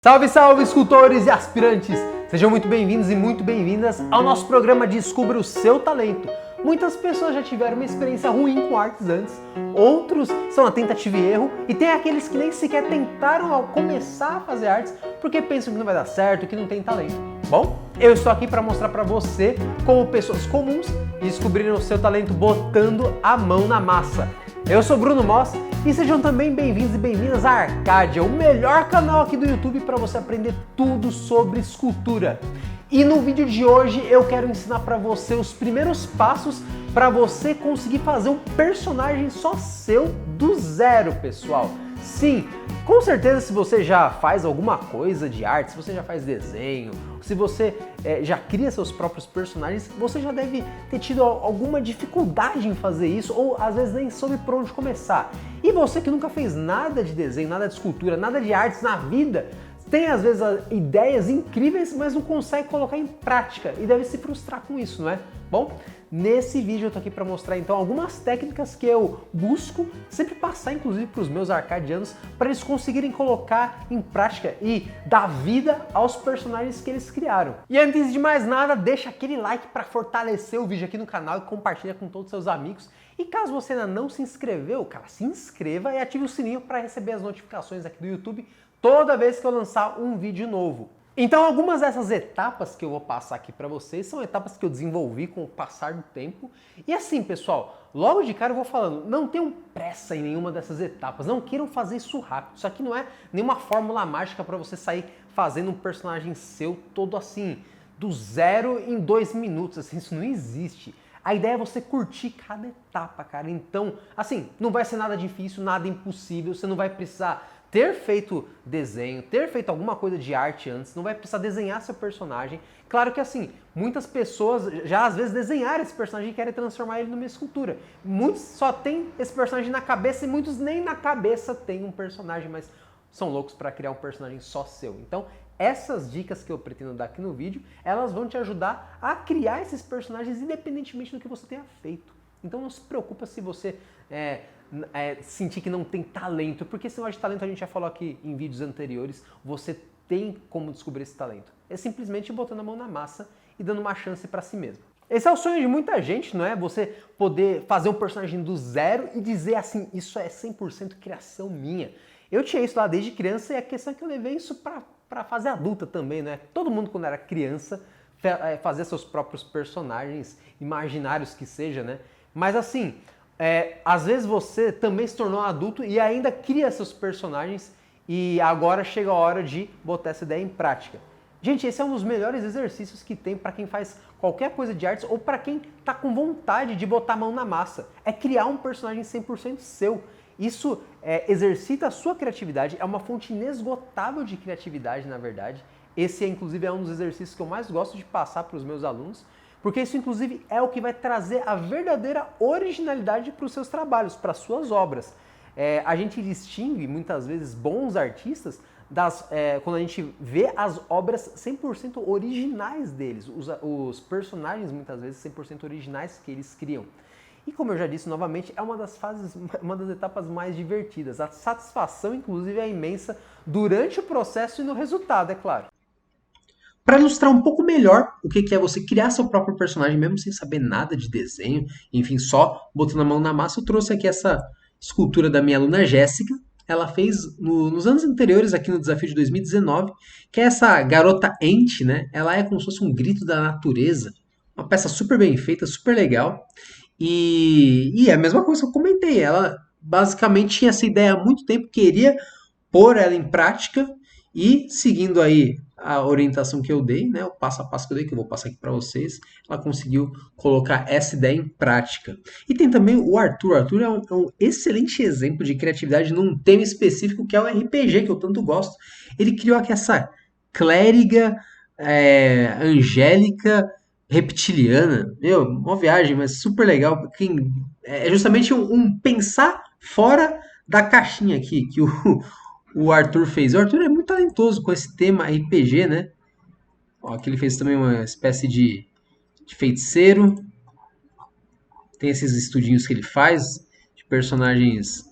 Salve, salve, escultores e aspirantes! Sejam muito bem-vindos e muito bem-vindas ao nosso programa Descubra o Seu Talento. Muitas pessoas já tiveram uma experiência ruim com artes antes, outros são a tentativa e erro, e tem aqueles que nem sequer tentaram ao começar a fazer artes porque pensam que não vai dar certo, que não tem talento. Bom, eu estou aqui para mostrar para você como pessoas comuns descobriram o seu talento botando a mão na massa. Eu sou Bruno Moss e sejam também bem-vindos e bem-vindas à Arcadia, o melhor canal aqui do YouTube para você aprender tudo sobre escultura. E no vídeo de hoje eu quero ensinar para você os primeiros passos para você conseguir fazer um personagem só seu do zero, pessoal. Sim, com certeza se você já faz alguma coisa de arte, se você já faz desenho, se você já cria seus próprios personagens, você já deve ter tido alguma dificuldade em fazer isso ou às vezes nem soube por onde começar. E você que nunca fez nada de desenho, nada de escultura, nada de artes na vida, tem às vezes ideias incríveis, mas não consegue colocar em prática e deve se frustrar com isso, não é? Bom, nesse vídeo eu tô aqui para mostrar então algumas técnicas que eu busco sempre passar inclusive para os meus arcadianos para eles conseguirem colocar em prática e dar vida aos personagens que eles criaram. E antes de mais nada, deixa aquele like para fortalecer o vídeo aqui no canal e compartilha com todos os seus amigos. E caso você ainda não se inscreveu, cara, se inscreva e ative o sininho para receber as notificações aqui do YouTube toda vez que eu lançar um vídeo novo. Então algumas dessas etapas que eu vou passar aqui para vocês são etapas que eu desenvolvi com o passar do tempo. E assim, pessoal, logo de cara eu vou falando, não tenham pressa em nenhuma dessas etapas, não queiram fazer isso rápido. Isso aqui não é nenhuma fórmula mágica para você sair fazendo um personagem seu todo assim, do zero em 2 minutos, assim, isso não existe. A ideia é você curtir cada etapa, cara. Então, assim, não vai ser nada difícil, nada impossível, você não vai precisar ter feito desenho, ter feito alguma coisa de arte antes, não vai precisar desenhar seu personagem. Claro que assim, muitas pessoas já às vezes desenharam esse personagem e querem transformar ele numa escultura. Muitos só têm esse personagem na cabeça e muitos nem na cabeça têm um personagem, mas são loucos para criar um personagem só seu. Então, essas dicas que eu pretendo dar aqui no vídeo, elas vão te ajudar a criar esses personagens independentemente do que você tenha feito. Então não se preocupa se você sentir que não tem talento, porque esse negócio de talento a gente já falou aqui em vídeos anteriores, você tem como descobrir esse talento. É simplesmente botando a mão na massa e dando uma chance para si mesmo. Esse é o sonho de muita gente, não é? Você poder fazer um personagem do zero e dizer assim, isso é 100% criação minha. Eu tinha isso lá desde criança e a questão é que eu levei isso para fase adulta também, né? Todo mundo quando era criança fazia seus próprios personagens, imaginários que seja, né? Mas assim, às vezes você também se tornou adulto e ainda cria seus personagens e agora chega a hora de botar essa ideia em prática. Gente, esse é um dos melhores exercícios que tem para quem faz qualquer coisa de artes ou para quem está com vontade de botar a mão na massa. É criar um personagem 100% seu. Isso exercita a sua criatividade, é uma fonte inesgotável de criatividade, na verdade. Esse, inclusive, é um dos exercícios que eu mais gosto de passar para os meus alunos, porque isso, inclusive, é o que vai trazer a verdadeira originalidade para os seus trabalhos, para as suas obras. A gente distingue, muitas vezes, bons artistas quando a gente vê as obras 100% originais deles, os personagens, muitas vezes, 100% originais que eles criam. E como eu já disse novamente, é uma das etapas mais divertidas. A satisfação, inclusive, é imensa durante o processo e no resultado, é claro. Para ilustrar um pouco melhor o que é você criar seu próprio personagem, mesmo sem saber nada de desenho, enfim, só botando a mão na massa, eu trouxe aqui essa escultura da minha aluna Jéssica. Ela fez nos anos anteriores, aqui no desafio de 2019, que é essa garota ente, né? Ela é como se fosse um grito da natureza, uma peça super bem feita, super legal. E é a mesma coisa que eu comentei, ela basicamente tinha essa ideia há muito tempo, queria pôr ela em prática e seguindo aí a orientação que eu dei, né, o passo a passo que eu dei, que eu vou passar aqui para vocês, ela conseguiu colocar essa ideia em prática. E tem também o Arthur. O Arthur é um excelente exemplo de criatividade num tema específico que é o RPG, que eu tanto gosto. Ele criou aqui essa clériga angélica reptiliana. Meu, uma viagem, mas super legal. É justamente um pensar fora da caixinha aqui, que o Arthur fez. O Arthur é muito talentoso com esse tema RPG, né? Ó, aqui ele fez também uma espécie de feiticeiro. Tem esses estudinhos que ele faz de personagens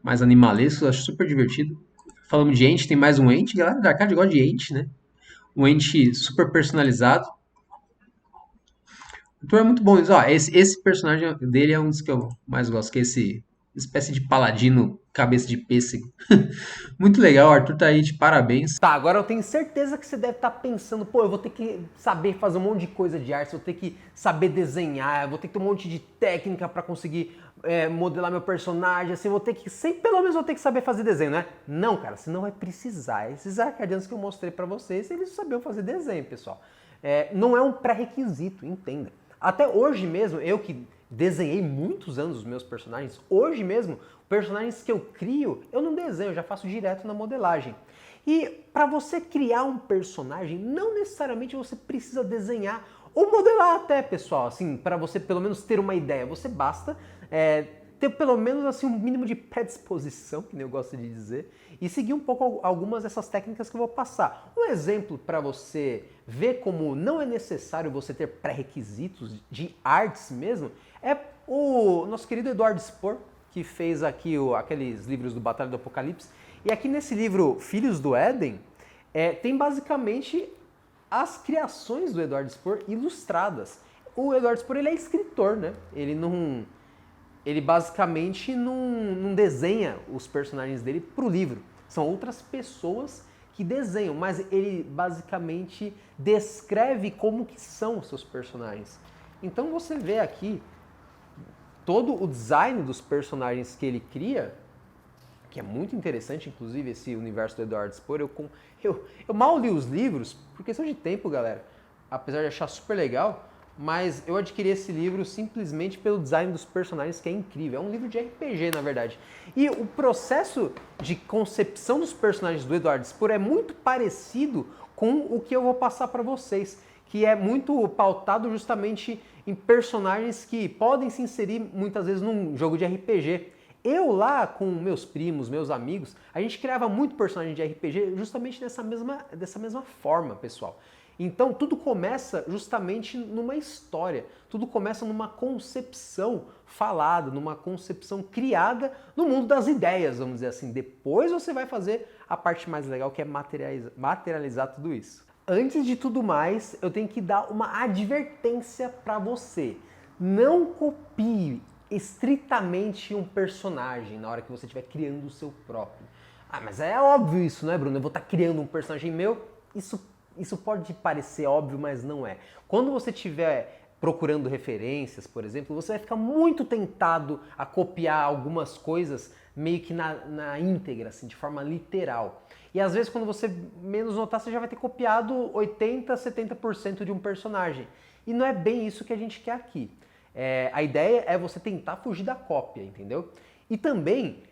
mais animalescos, eu acho super divertido. Falamos de ente, tem mais um ente. Galera da Arcade gosta de ente, né? Um ente super personalizado. Então é muito bom isso. Ó, esse personagem dele é um dos que eu mais gosto, que é esse espécie de paladino, cabeça de pêssego. Muito legal, o Arthur tá aí de parabéns. Tá, agora eu tenho certeza que você deve estar pensando, pô, eu vou ter que saber fazer um monte de coisa de arte, eu vou ter que saber desenhar, eu vou ter que ter um monte de técnica pra conseguir modelar meu personagem, assim, eu vou ter que, pelo menos vou ter que saber fazer desenho, né? Não, cara, você não vai precisar. Esses arcadianos que eu mostrei pra vocês, eles sabiam fazer desenho, pessoal. Não é um pré-requisito, entenda. Até hoje mesmo, eu que desenhei muitos anos os meus personagens, hoje mesmo, personagens que eu crio, eu não desenho, eu já faço direto na modelagem. E para você criar um personagem, não necessariamente você precisa desenhar ou modelar até, pessoal, assim, para você pelo menos ter uma ideia. Você basta ter pelo menos assim um mínimo de predisposição, que nem eu gosto de dizer, e seguir um pouco algumas dessas técnicas que eu vou passar. Um exemplo para você ver como não é necessário você ter pré-requisitos de artes mesmo, é o nosso querido Eduardo Spor, que fez aqui aqueles livros do Batalha do Apocalipse. E aqui nesse livro Filhos do Éden, tem basicamente as criações do Eduardo Spor ilustradas. O Eduardo Spor ele é escritor, né? Ele basicamente não desenha os personagens dele pro livro. São outras pessoas que desenham, mas ele basicamente descreve como que são os seus personagens. Então você vê aqui todo o design dos personagens que ele cria, que é muito interessante, inclusive, esse universo do Eduardo Spor. Eu mal li os livros, por questão de tempo, galera, apesar de achar super legal, mas eu adquiri esse livro simplesmente pelo design dos personagens, que é incrível. É um livro de RPG, na verdade. E o processo de concepção dos personagens do Eduardo Spor é muito parecido com o que eu vou passar para vocês, que é muito pautado justamente em personagens que podem se inserir muitas vezes num jogo de RPG. Eu lá com meus primos, meus amigos, a gente criava muito personagem de RPG justamente dessa mesma forma, pessoal. Então tudo começa justamente numa história, tudo começa numa concepção falada, numa concepção criada no mundo das ideias, vamos dizer assim. Depois você vai fazer a parte mais legal, que é materializar tudo isso. Antes de tudo mais, eu tenho que dar uma advertência para você. Não copie estritamente um personagem na hora que você estiver criando o seu próprio. Ah, mas é óbvio isso, não é, Bruno? Eu vou estar criando um personagem meu. Isso pode parecer óbvio, mas não é. Quando você estiver procurando referências, por exemplo, você vai ficar muito tentado a copiar algumas coisas meio que na íntegra, assim, de forma literal. E às vezes, quando você menos notar, você já vai ter copiado 80, 70% de um personagem. E não é bem isso que a gente quer aqui. A ideia é você tentar fugir da cópia, entendeu? E também,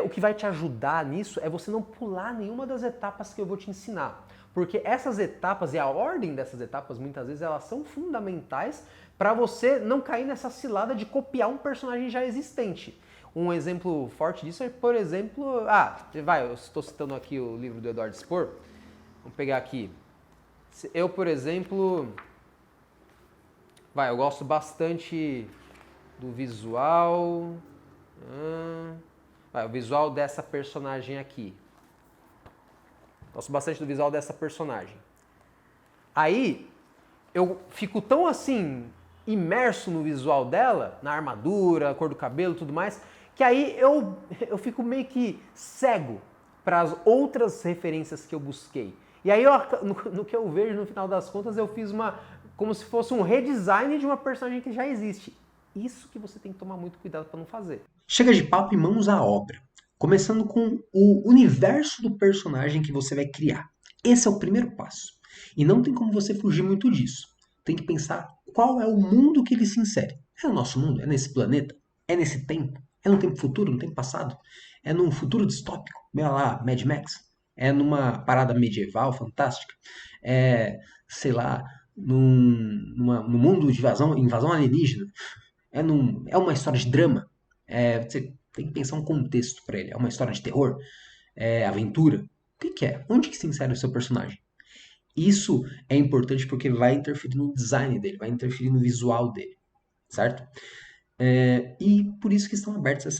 o que vai te ajudar nisso é você não pular nenhuma das etapas que eu vou te ensinar. Porque essas etapas e a ordem dessas etapas, muitas vezes, elas são fundamentais para você não cair nessa cilada de copiar um personagem já existente. Um exemplo forte disso é, por exemplo, eu estou citando aqui o livro do Eduardo Spor. Vamos pegar aqui. Eu, por exemplo, eu gosto bastante do visual. O visual dessa personagem aqui. Gosto bastante do visual dessa personagem. Aí, eu fico tão assim, imerso no visual dela, na armadura, a cor do cabelo e tudo mais, que aí eu fico meio que cego para as outras referências que eu busquei. E aí, no que eu vejo, no final das contas, eu fiz como se fosse um redesign de uma personagem que já existe. Isso que você tem que tomar muito cuidado para não fazer. Chega de papo e mãos à obra. Começando com o universo do personagem que você vai criar. Esse é o primeiro passo. E não tem como você fugir muito disso. Tem que pensar qual é o mundo que ele se insere. É o nosso mundo? É nesse planeta? É nesse tempo? É no tempo futuro? No tempo passado? É num futuro distópico? Meio lá, Mad Max? É numa parada medieval fantástica? É, sei lá, num mundo de invasão alienígena? É uma história de drama? Você tem que pensar um contexto para ele. É uma história de terror? É aventura? O que que é? Onde que se insere o seu personagem? Isso é importante porque vai interferir no design dele, vai interferir no visual dele, certo? E por isso que estão abertas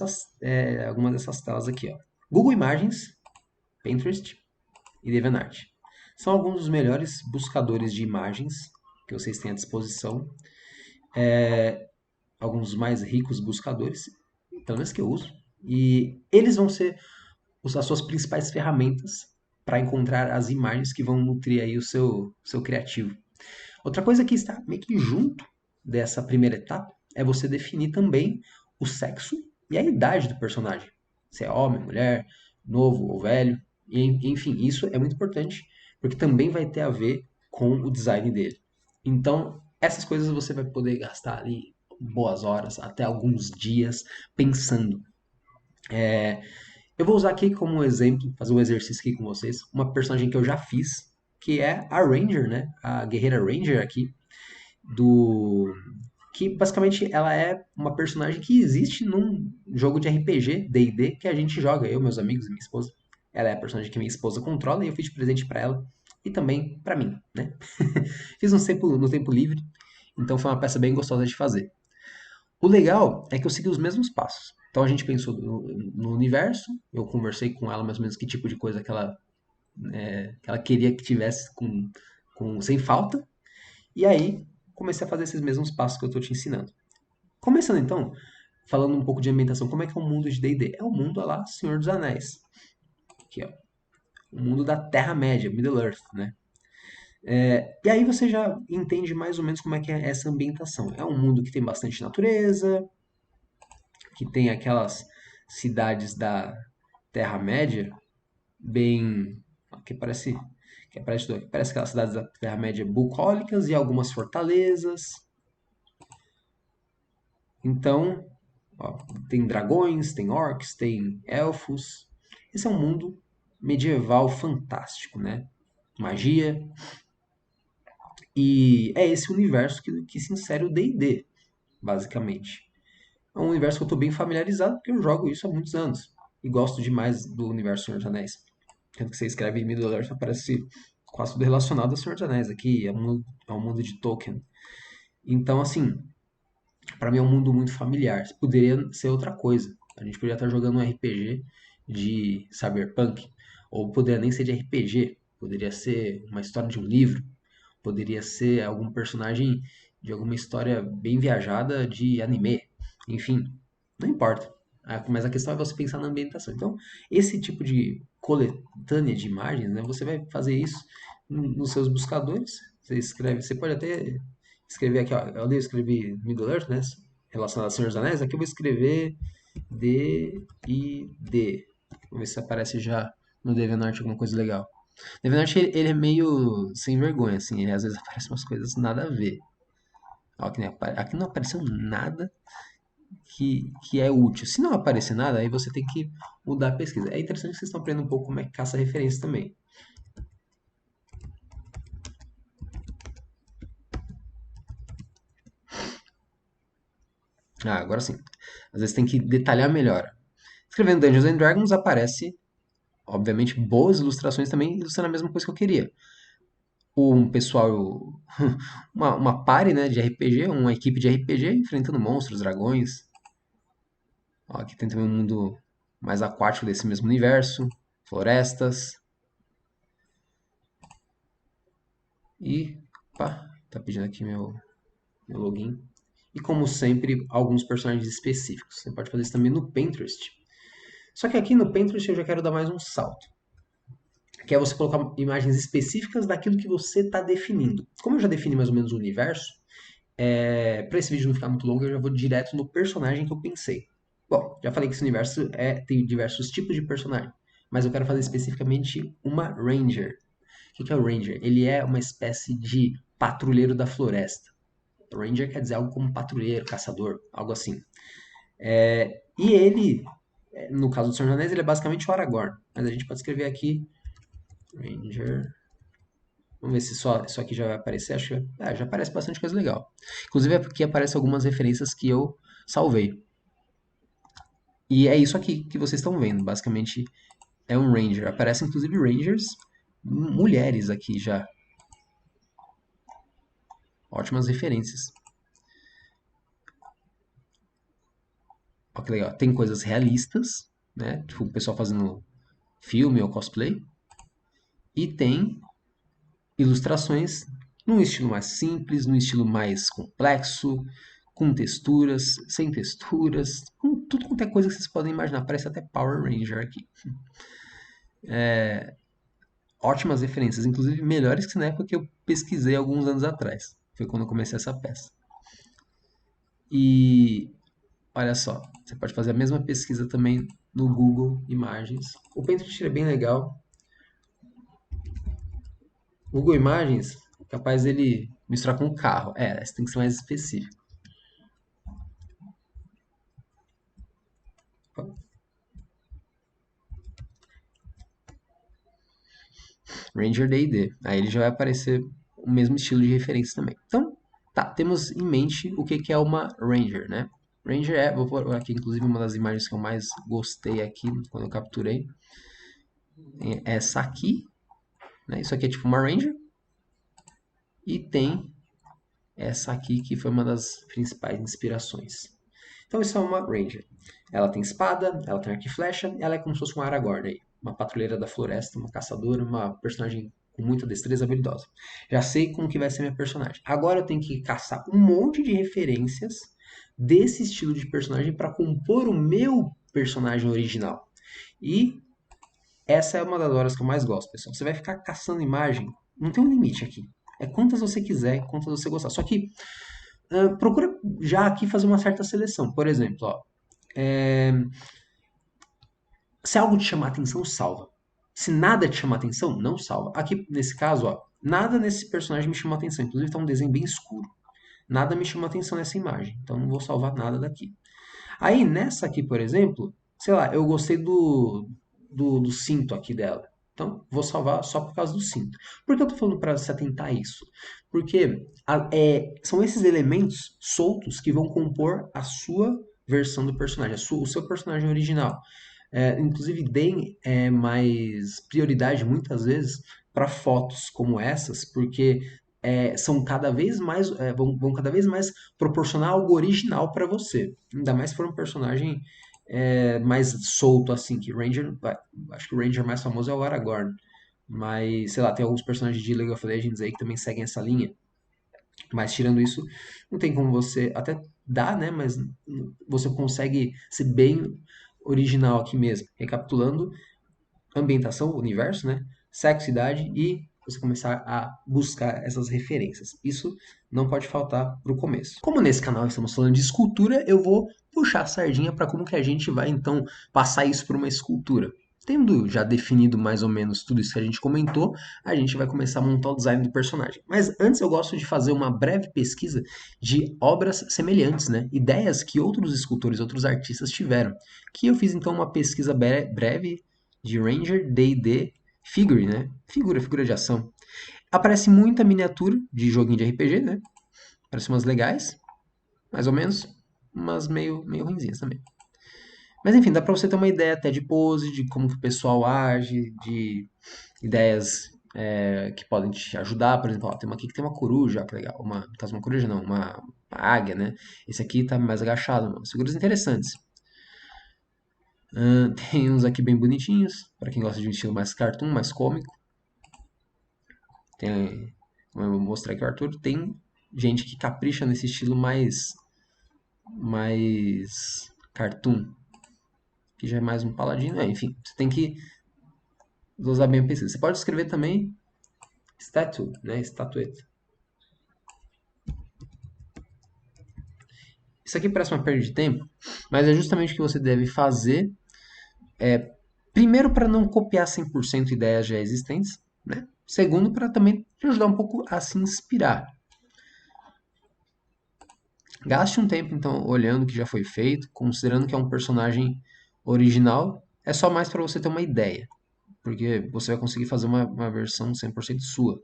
algumas dessas telas aqui, ó. Google Imagens, Pinterest e DeviantArt. São alguns dos melhores buscadores de imagens que vocês têm à disposição. Alguns dos mais ricos buscadores, pelo menos que eu uso. E eles vão ser as suas principais ferramentas para encontrar as imagens que vão nutrir aí o seu criativo. Outra coisa que está meio que junto dessa primeira etapa é você definir também o sexo e a idade do personagem. Se é homem, mulher, novo ou velho. Enfim, isso é muito importante porque também vai ter a ver com o design dele. Então, essas coisas você vai poder gastar ali boas horas, até alguns dias, pensando. Eu vou usar aqui como exemplo, fazer um exercício aqui com vocês, uma personagem que eu já fiz, que é a Ranger, né? A Guerreira Ranger aqui, do que basicamente ela é uma personagem que existe num jogo de RPG, D&D, que a gente joga, eu, meus amigos e minha esposa. Ela é a personagem que minha esposa controla e eu fiz de presente pra ela e também pra mim, né? Fiz no tempo livre, então foi uma peça bem gostosa de fazer. O legal é que eu segui os mesmos passos. Então a gente pensou no universo, eu conversei com ela mais ou menos que tipo de coisa que ela queria que tivesse sem falta, e aí comecei a fazer esses mesmos passos que eu estou te ensinando. Começando então, falando um pouco de ambientação, como é que é o mundo de D&D? É o mundo lá, Senhor dos Anéis. Aqui, ó. O mundo da Terra-média, Middle-earth, né? E aí você já entende mais ou menos como é que é essa ambientação. É um mundo que tem bastante natureza, que tem aquelas cidades da Terra-média bem. Que parece. Parece aquelas cidades da Terra-média bucólicas e algumas fortalezas. Então, ó, tem dragões, tem orcs, tem elfos. Esse é um mundo medieval fantástico, né? Magia. E é esse universo que se insere o D&D, basicamente. É um universo que eu estou bem familiarizado, porque eu jogo isso há muitos anos. E gosto demais do universo Senhor dos Anéis. Tanto que você escreve em Middle-earth, aparece quase tudo relacionado ao Senhor dos Anéis. Aqui é um mundo de Tolkien. Então, assim, para mim é um mundo muito familiar. Poderia ser outra coisa. A gente poderia estar jogando um RPG de Cyberpunk. Ou poderia nem ser de RPG. Poderia ser uma história de um livro. Poderia ser algum personagem de alguma história bem viajada de anime. Enfim, não importa. Mas a questão é você pensar na ambientação. Então, esse tipo de coletânea de imagens, né, você vai fazer isso nos seus buscadores. Você escreve, você pode até escrever aqui, ó, eu escrevi Middle-earth, né, relacionado a Senhor dos Anéis. Aqui eu vou escrever D e D. Vamos ver se aparece já no DeviantArt alguma coisa legal. DeviantArt ele é meio sem vergonha, assim, às vezes aparecem umas coisas nada a ver. Ó, aqui não apareceu nada que é útil. Se não aparecer nada, aí você tem que mudar a pesquisa. É interessante que vocês estão aprendendo um pouco como é que caça referência também. Agora sim. Às vezes tem que detalhar melhor. Escrevendo Dungeons and Dragons aparece, obviamente, boas ilustrações também, ilustrando a mesma coisa que eu queria. Um pessoal, uma party, né, de RPG, uma equipe de RPG enfrentando monstros, dragões. Ó, aqui tem também um mundo mais aquático desse mesmo universo, florestas. E, pá, tá pedindo aqui meu login. E como sempre, alguns personagens específicos. Você pode fazer isso também no Pinterest. Só que aqui no Pinterest eu já quero dar mais um salto. Que é você colocar imagens específicas daquilo que você está definindo. Como eu já defini mais ou menos o universo, para esse vídeo não ficar muito longo, eu já vou direto no personagem que eu pensei. Bom, já falei que esse universo tem diversos tipos de personagem, mas eu quero fazer especificamente uma Ranger. O que é o Ranger? Ele é uma espécie de patrulheiro da floresta. Ranger quer dizer algo como patrulheiro, caçador, algo assim. E ele, no caso do Senhor dos Anéis, ele é basicamente o Aragorn. Mas a gente pode escrever aqui Ranger. Vamos ver se só isso aqui já vai aparecer. Acho que já aparece bastante coisa legal. Inclusive aqui aparecem algumas referências que eu salvei. E é isso aqui que vocês estão vendo. Basicamente é um Ranger. Aparecem inclusive Rangers mulheres aqui já. Ótimas referências. Olha que legal. Tem coisas realistas, né? Tipo, o pessoal fazendo filme ou cosplay. E tem ilustrações num estilo mais simples, num estilo mais complexo, com texturas, sem texturas, com tudo quanto é coisa que vocês podem imaginar. Parece até Power Ranger aqui. Ótimas referências, inclusive melhores que na época que eu pesquisei alguns anos atrás. Foi quando eu comecei essa peça. E olha só, você pode fazer a mesma pesquisa também no Google Imagens. O Pinterest é bem legal. O Google Imagens, capaz dele misturar com o carro. Você tem que ser mais específico. Ranger D&D. Aí ele já vai aparecer o mesmo estilo de referência também. Então, tá, temos em mente o que que é uma Ranger, né? Ranger vou pôr aqui inclusive uma das imagens que eu mais gostei aqui quando eu capturei. É essa aqui, né? Isso aqui é tipo uma Ranger. E tem essa aqui que foi uma das principais inspirações. Então isso é uma Ranger. Ela tem espada, ela tem arco e flecha, ela é como se fosse uma Aragorn aí. Uma patrulheira da floresta, uma caçadora, uma personagem com muita destreza habilidosa. Já sei como que vai ser minha personagem. Agora eu tenho que caçar um monte de referências desse estilo de personagem para compor o meu personagem original. E essa é uma das horas que eu mais gosto, pessoal. Você vai ficar caçando imagem, não tem um limite aqui. É quantas você quiser, quantas você gostar. Só que procura já aqui fazer uma certa seleção. Por exemplo, ó, se algo te chamar atenção, salva. Se nada te chamar atenção, não salva. Aqui, nesse caso, ó, nada nesse personagem me chamou atenção. Inclusive, tá um desenho bem escuro. Nada me chamou atenção nessa imagem. Então, não vou salvar nada daqui. Aí, nessa aqui, por exemplo, sei lá, eu gostei do cinto aqui dela. Então, vou salvar só por causa do cinto. Por que eu tô falando para se atentar a isso? Porque são esses elementos soltos que vão compor a sua versão do personagem, o seu personagem original. Inclusive, deem mais prioridade, muitas vezes, para fotos como essas, porque são cada vez mais, vão cada vez mais proporcionar algo original para você. Ainda mais se for um personagem mais solto, assim, que Ranger, acho que o Ranger mais famoso é o Aragorn. Mas, sei lá, tem alguns personagens de League of Legends aí que também seguem essa linha. Mas tirando isso, não tem como você. Até dá, né? Mas você consegue ser bem original aqui mesmo. Recapitulando, ambientação, universo, né? Sexo, idade e você começar a buscar essas referências. Isso não pode faltar para o começo. Como nesse canal estamos falando de escultura, eu vou puxar a sardinha para como que a gente vai então passar isso para uma escultura. Tendo já definido mais ou menos tudo isso que a gente comentou, a gente vai começar a montar o design do personagem. Mas antes eu gosto de fazer uma breve pesquisa de obras semelhantes, né? Ideias que outros escultores, outros artistas tiveram. Que eu fiz então uma pesquisa breve de Ranger D&D Figure, né? Figura de ação. Aparece muita miniatura de joguinho de RPG, né? Parece umas legais, mais ou menos, umas meio ruinzinhas também. Mas enfim, dá pra você ter uma ideia até de pose, de como que o pessoal age, de ideias que podem te ajudar. Por exemplo, ó, tem uma aqui que tem uma coruja, que legal. No caso, uma coruja não, uma águia, né? Esse aqui tá mais agachado, mano. Figuras interessantes. Tem uns aqui bem bonitinhos, para quem gosta de um estilo mais cartoon, mais cômico. Vou mostrar aqui o Arthur. Tem gente que capricha nesse estilo mais cartoon, que já é mais um paladino. Enfim, você tem que usar bem a pesquisa. Você pode escrever também statue, né? Estatueta. Isso aqui parece uma perda de tempo, mas é justamente o que você deve fazer. Primeiro, para não copiar 100% ideias já existentes, né? Segundo, para também te ajudar um pouco a se inspirar. Gaste um tempo, então, olhando o que já foi feito, considerando que é um personagem original, é só mais para você ter uma ideia, porque você vai conseguir fazer uma versão 100% sua.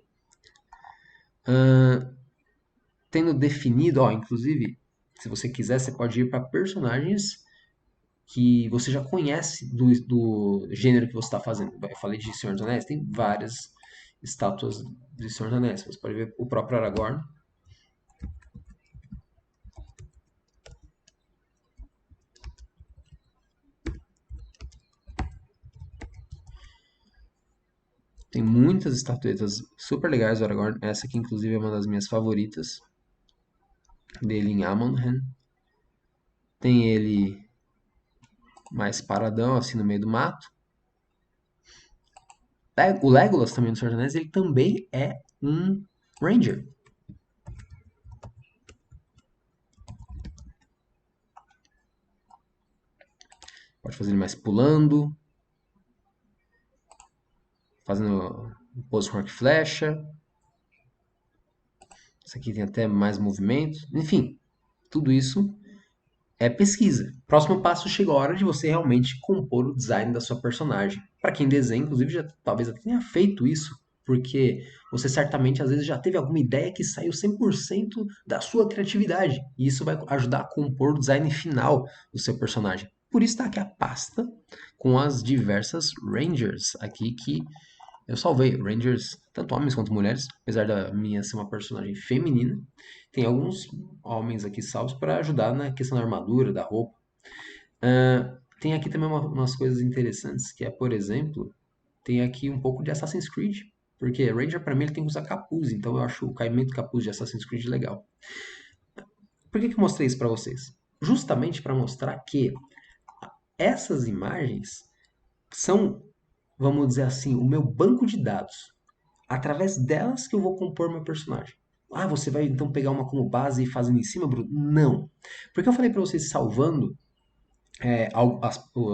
Tendo definido, ó, inclusive, se você quiser, você pode ir para personagens que você já conhece do gênero que você está fazendo. Eu falei de Senhor dos Anéis, tem várias estátuas de Senhor dos Anéis. Você pode ver o próprio Aragorn. muitas estatuetas super legais do Aragorn. Essa aqui, inclusive, é uma das minhas favoritas. Dele em Amonhen. Tem ele mais paradão, assim, no meio do mato. O Legolas também do Senhor dos Anéis, ele também é um Ranger. Pode fazer ele mais pulando, fazendo pose com arco e flecha. Esse aqui tem até mais movimento. Enfim, tudo isso é pesquisa. Próximo passo, chega a hora de você realmente compor o design da sua personagem. Para quem desenha, inclusive, já talvez até tenha feito isso, porque você certamente às vezes já teve alguma ideia que saiu 100% da sua criatividade, e isso vai ajudar a compor o design final do seu personagem. Por isso está aqui a pasta com as diversas Rangers aqui que eu salvei. Rangers, tanto homens quanto mulheres, apesar da minha ser uma personagem feminina. Tem alguns homens aqui salvos para ajudar na questão da armadura, da roupa. Tem aqui também umas coisas interessantes, que é, por exemplo, tem aqui um pouco de Assassin's Creed, porque Ranger para mim ele tem que usar capuz, então eu acho o caimento de capuz de Assassin's Creed legal. Por que eu mostrei isso para vocês? Justamente para mostrar que essas imagens são, vamos dizer assim, o meu banco de dados. Através delas que eu vou compor meu personagem. Ah, você vai então pegar uma como base e fazendo em cima, Bruno? Não. Porque eu falei para vocês salvando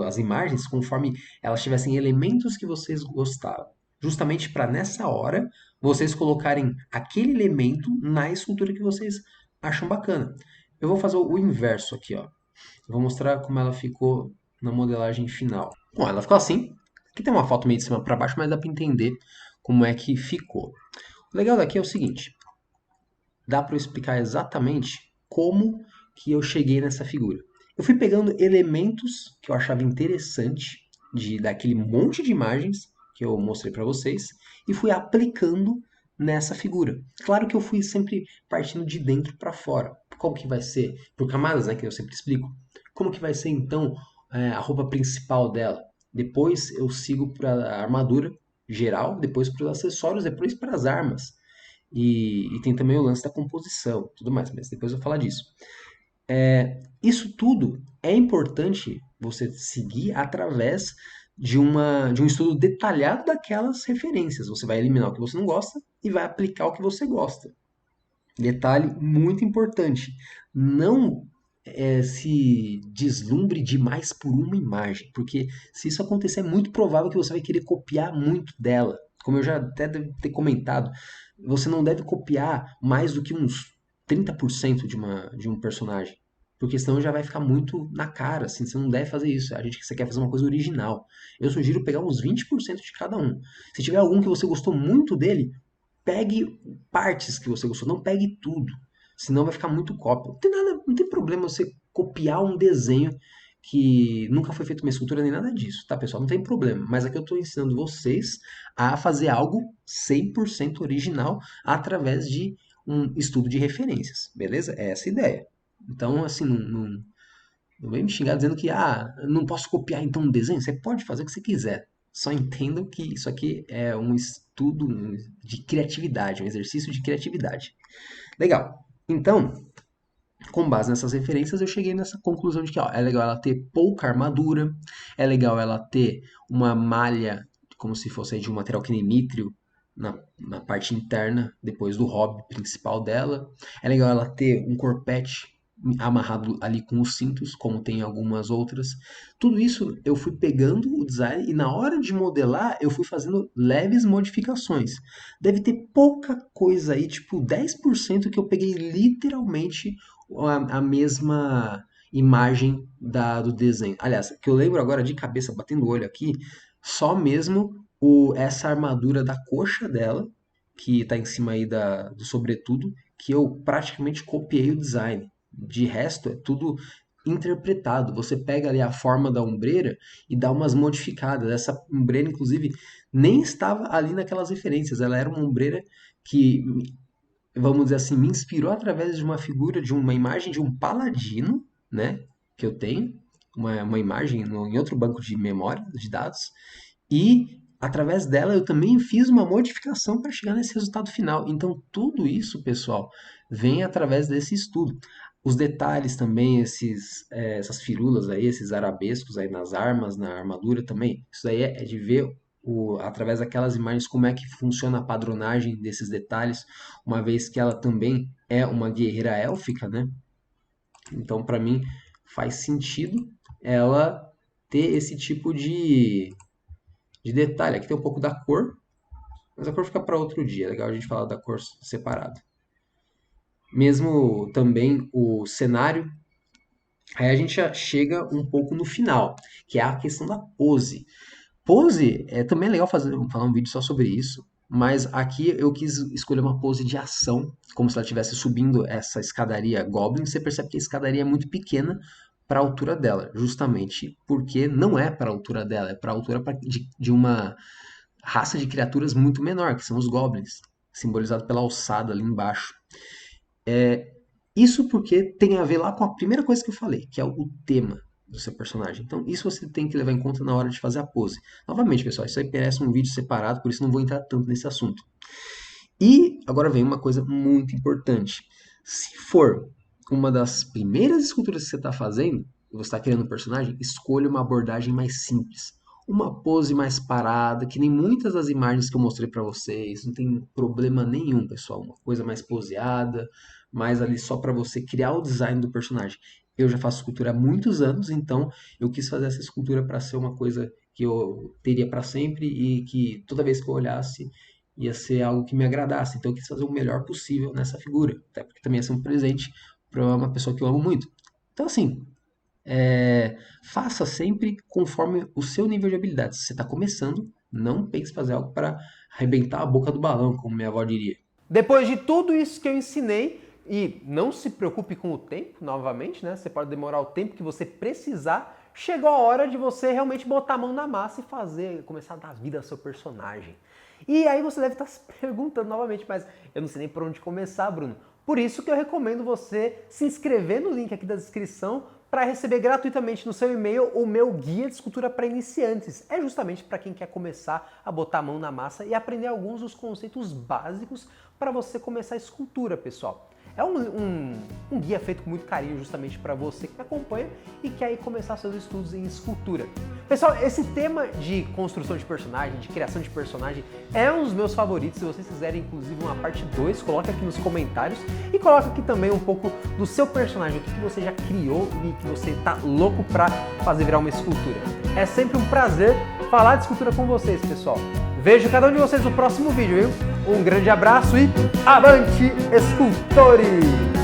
as imagens conforme elas tivessem elementos que vocês gostavam. Justamente para nessa hora vocês colocarem aquele elemento na escultura que vocês acham bacana. Eu vou fazer o inverso aqui, ó. Eu vou mostrar como ela ficou na modelagem final. Bom, ela ficou assim. Aqui tem uma foto meio de cima para baixo, mas dá para entender como é que ficou. O legal daqui é o seguinte, dá para eu explicar exatamente como que eu cheguei nessa figura. Eu fui pegando elementos que eu achava interessante daquele monte de imagens que eu mostrei para vocês e fui aplicando nessa figura. Claro que eu fui sempre partindo de dentro para fora. Como que vai ser? Por camadas, né, que eu sempre explico. Como que vai ser então a roupa principal dela? Depois eu sigo para a armadura geral, depois para os acessórios, depois para as armas. E tem também o lance da composição, tudo mais, mas depois eu vou falar disso. Isso tudo é importante você seguir através de um estudo detalhado daquelas referências. Você vai eliminar o que você não gosta e vai aplicar o que você gosta. Detalhe muito importante: não se deslumbre demais por uma imagem, porque se isso acontecer, é muito provável que você vai querer copiar muito dela. Como eu já até devo ter comentado, você não deve copiar mais do que uns 30% de um personagem. Porque senão já vai ficar muito na cara, assim, você não deve fazer isso. Você quer fazer uma coisa original. Eu sugiro pegar uns 20% de cada um. Se tiver algum que você gostou muito dele, pegue partes que você gostou, não pegue tudo. Senão vai ficar muito cópia. Não tem problema você copiar um desenho que nunca foi feito uma escultura nem nada disso, tá, pessoal? Não tem problema. Mas aqui eu estou ensinando vocês a fazer algo 100% original através de um estudo de referências, beleza? É essa a ideia. Então, assim, não vem me xingar dizendo que não posso copiar então um desenho. Você pode fazer o que você quiser. Só entendam que isso aqui é um estudo de criatividade, um exercício de criatividade. Legal. Então, com base nessas referências, eu cheguei nessa conclusão de que é legal ela ter pouca armadura, é legal ela ter uma malha, como se fosse de um material que nem nítrio, na parte interna, depois do hobby principal dela. É legal ela ter um corpete amarrado ali com os cintos, como tem algumas outras. Tudo isso eu fui pegando o design e na hora de modelar eu fui fazendo leves modificações. Deve ter pouca coisa aí, tipo 10% que eu peguei literalmente a mesma imagem do desenho. Aliás, que eu lembro agora de cabeça, batendo o olho aqui, só mesmo essa armadura da coxa dela, que está em cima aí do sobretudo, que eu praticamente copiei o design. De resto, é tudo interpretado. Você pega ali a forma da ombreira e dá umas modificadas. Essa ombreira, inclusive, nem estava ali naquelas referências. Ela era uma ombreira que, vamos dizer assim, me inspirou através de uma figura, de uma imagem de um paladino, né? Que eu tenho. Uma imagem em outro banco de memória, de dados. E através dela eu também fiz uma modificação para chegar nesse resultado final. Então, tudo isso, pessoal, vem através desse estudo. Os detalhes também, essas firulas aí, esses arabescos aí nas armas, na armadura também, isso aí é de ver através daquelas imagens como é que funciona a padronagem desses detalhes, uma vez que ela também é uma guerreira élfica, né? Então, para mim, faz sentido ela ter esse tipo de detalhe. Aqui tem um pouco da cor, mas a cor fica para outro dia. É legal a gente falar da cor separado. Mesmo também o cenário. Aí a gente já chega um pouco no final, que é a questão da pose. Pose é também legal falar um vídeo só sobre isso, mas aqui eu quis escolher uma pose de ação, como se ela estivesse subindo essa escadaria Goblin. Você percebe que a escadaria é muito pequena para a altura dela, justamente porque não é para a altura dela, é para a altura de uma raça de criaturas muito menor, que são os Goblins, simbolizado pela alçada ali embaixo. Isso porque tem a ver lá com a primeira coisa que eu falei, que é o tema do seu personagem. Então, isso você tem que levar em conta na hora de fazer a pose. Novamente, pessoal, isso aí merece um vídeo separado, por isso não vou entrar tanto nesse assunto. E agora vem uma coisa muito importante. Se for uma das primeiras esculturas que você está fazendo, e você está criando um personagem, escolha uma abordagem mais simples. Uma pose mais parada, que nem muitas das imagens que eu mostrei para vocês. Não tem problema nenhum, pessoal. Uma coisa mais poseada, mais ali só para você criar o design do personagem. Eu já faço escultura há muitos anos, então eu quis fazer essa escultura para ser uma coisa que eu teria para sempre e que toda vez que eu olhasse ia ser algo que me agradasse. Então eu quis fazer o melhor possível nessa figura, até porque também ia ser um presente para uma pessoa que eu amo muito. Então assim, faça sempre conforme o seu nível de habilidade. Se você está começando, não pense em fazer algo para arrebentar a boca do balão, como minha avó diria. Depois de tudo isso que eu ensinei, e não se preocupe com o tempo, novamente, né? Você pode demorar o tempo que você precisar. Chegou a hora de você realmente botar a mão na massa e começar a dar vida ao seu personagem. E aí você deve estar se perguntando novamente, mas eu não sei nem por onde começar, Bruno. Por isso que eu recomendo você se inscrever no link aqui da descrição para receber gratuitamente no seu e-mail o meu guia de escultura para iniciantes. É justamente para quem quer começar a botar a mão na massa e aprender alguns dos conceitos básicos para você começar a escultura, pessoal. É um guia feito com muito carinho justamente para você que me acompanha e quer aí começar seus estudos em escultura. Pessoal, esse tema de construção de personagem, de criação de personagem, é um dos meus favoritos. Se vocês quiserem, inclusive, uma parte 2, coloca aqui nos comentários e coloca aqui também um pouco do seu personagem, o que você já criou e que você tá louco para fazer virar uma escultura. É sempre um prazer falar de escultura com vocês, pessoal. Vejo cada um de vocês no próximo vídeo, viu? Um grande abraço e avante, escultores!